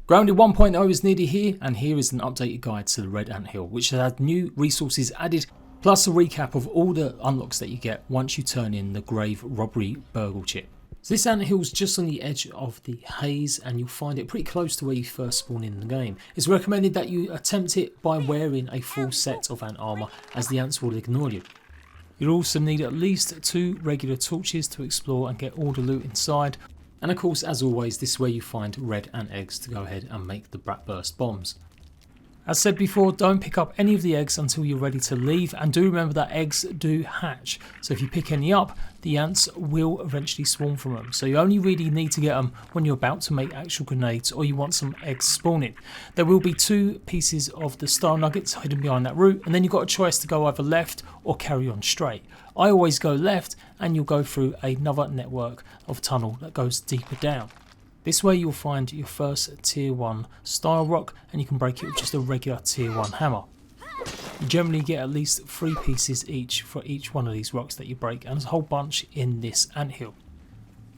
Grounded 1.0 is nearly here, and here is an updated guide to the Red Ant Hill, which has had new resources added, plus a recap of all the unlocks that you get once you turn in the Grave Robbery Burgle chip. So this ant hill is just on the edge of the haze, and you'll find it pretty close to where you first spawn in the game. It's recommended that you attempt it by wearing a full set of ant armour, as the ants will ignore you. You'll also need at least 2 regular torches to explore and get all the loot inside. And of course, as always, this is where you find red ant eggs to go ahead and make the Bratburst bombs. As said before, don't pick up any of the eggs until you're ready to leave, and do remember that eggs do hatch. So if you pick any up, the ants will eventually swarm from them. So you only really need to get them when you're about to make actual grenades or you want some eggs spawning. There will be 2 pieces of the style nuggets hidden behind that root, and then you've got a choice to go either left or carry on straight. I always go left, and you'll go through another network of tunnel that goes deeper down. This way you'll find your first tier 1 style rock, and you can break it with just a regular tier 1 hammer. You generally get at least 3 pieces each for each one of these rocks that you break, and there's a whole bunch in this anthill.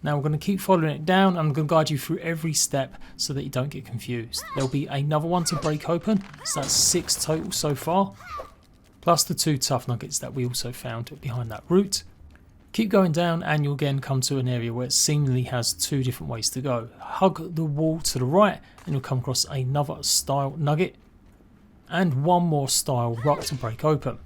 Now we're going to keep following it down, and I'm going to guide you through every step so that you don't get confused. There'll be another one to break open, so that's 6 total so far, plus the 2 tough nuggets that we also found behind that root. Keep going down, and you'll again come to an area where it seemingly has 2 different ways to go. Hug the wall to the right, and you'll come across another style nugget and 1 more style rock to break open.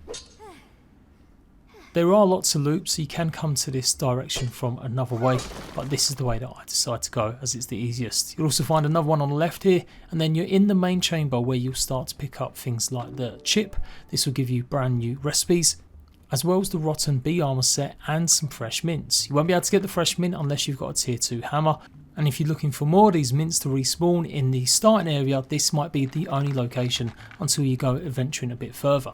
There are lots of loops, so you can come to this direction from another way, but this is the way that I decide to go as it's the easiest. You'll also find another one on the left here, and then you're in the main chamber where you'll start to pick up things like the chip. This will give you brand new recipes, as well as the rotten bee armor set and some fresh mints. You won't be able to get the fresh mint unless you've got a tier 2 hammer, and if you're looking for more of these mints to respawn in the starting area, this might be the only location until you go adventuring a bit further.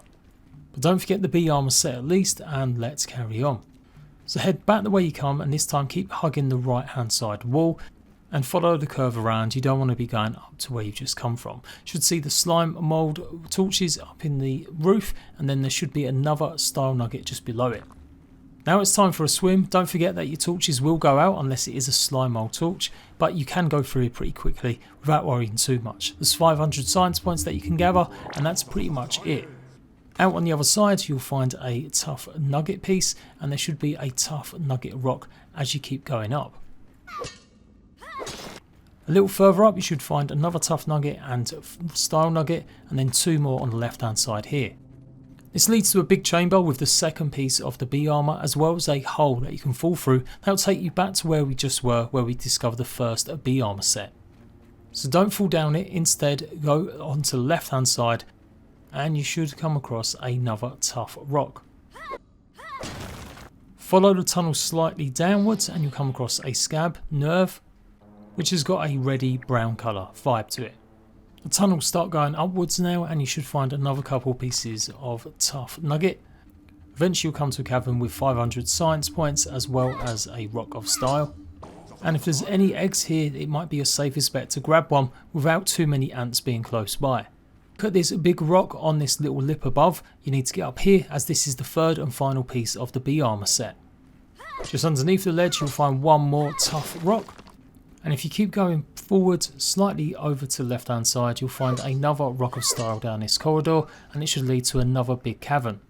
But don't forget the bee armor set at least, and let's carry on. So head back the way you come, and this time keep hugging the right hand side wall and follow the curve around. You don't want to be going up to where you've just come from. You should see the slime mould torches up in the roof, and then there should be another style nugget just below it. Now it's time for a swim. Don't forget that your torches will go out unless it is a slime mould torch, but you can go through it pretty quickly without worrying too much. There's 500 science points that you can gather, and that's pretty much it. Out on the other side you'll find a tough nugget piece, and there should be a tough nugget rock as you keep going up. A little further up you should find another tough nugget and style nugget, and then 2 more on the left hand side here. This leads to a big chamber with the second piece of the bee armor, as well as a hole that you can fall through. That'll take you back to where we just were, where we discovered the first bee armor set. So don't fall down it, instead go onto the left hand side, and you should come across another tough rock. Follow the tunnel slightly downwards, and you'll come across a scab nerve, which has got a reddy brown colour vibe to it. The tunnel will start going upwards now, and you should find another couple pieces of tough nugget. Eventually you'll come to a cavern with 500 science points, as well as a rock of style. And if there's any eggs here, it might be a safest bet to grab one without too many ants being close by. Put this big rock on this little lip above. You need to get up here, as this is the 3rd and final piece of the bee armor set. Just underneath the ledge you'll find 1 more tough rock. And if you keep going forward slightly over to the left hand side, you'll find another rock of style down this corridor, and it should lead to another big cavern.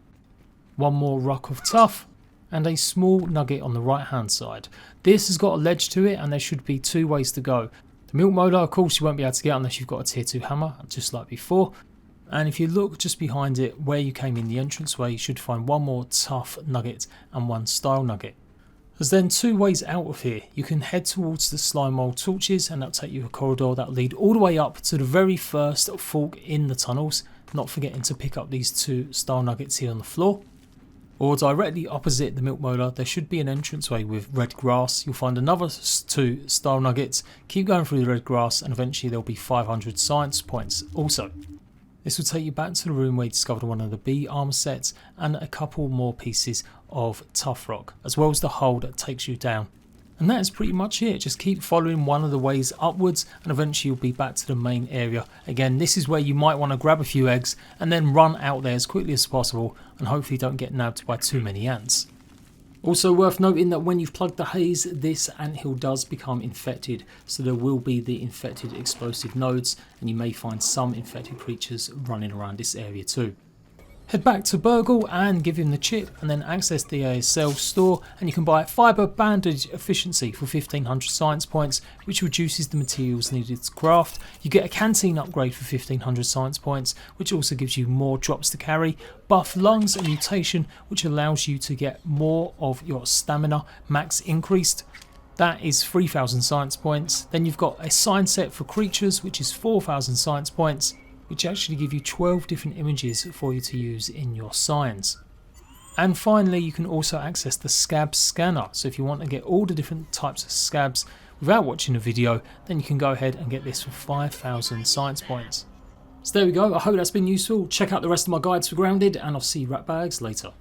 1 more rock of tough, and a small nugget on the right hand side. This has got a ledge to it, and there should be 2 ways to go. The milk molar, of course, you won't be able to get unless you've got a tier 2 hammer, just like before. And if you look just behind it where you came in the entranceway, you should find 1 more tough nugget and 1 style nugget. There's then 2 ways out of here. You can head towards the slime mould torches, and that'll take you a corridor that'll lead all the way up to the very first fork in the tunnels, not forgetting to pick up these 2 style nuggets here on the floor. Or directly opposite the milk molar there should be an entranceway with red grass. You'll find another 2 style nuggets, keep going through the red grass, and eventually there'll be 500 science points also. This will take you back to the room where you discovered one of the bee armor sets and a couple more pieces of tough rock, as well as the hole that takes you down. And that is pretty much it. Just keep following one of the ways upwards, and eventually you'll be back to the main area. Again, this is where you might want to grab a few eggs and then run out there as quickly as possible, and hopefully don't get nabbed by too many ants. Also worth noting that when you've plugged the haze, this anthill does become infected, so there will be the infected explosive nodes, and you may find some infected creatures running around this area too. Head back to Burgle and give him the chip, and then access the ASL store, and you can buy fibre bandage efficiency for 1500 science points, which reduces the materials needed to craft. You get a canteen upgrade for 1500 science points, which also gives you more drops to carry, buff lungs and mutation, which allows you to get more of your stamina max increased. That is 3000 science points. Then you've got a sign set for creatures, which is 4000 science points, which actually give you 12 different images for you to use in your signs. And finally, you can also access the scab scanner. So if you want to get all the different types of scabs without watching a video, then you can go ahead and get this for 5000 science points. So there we go. I hope that's been useful. Check out the rest of my guides for Grounded, and I'll see you ratbags later.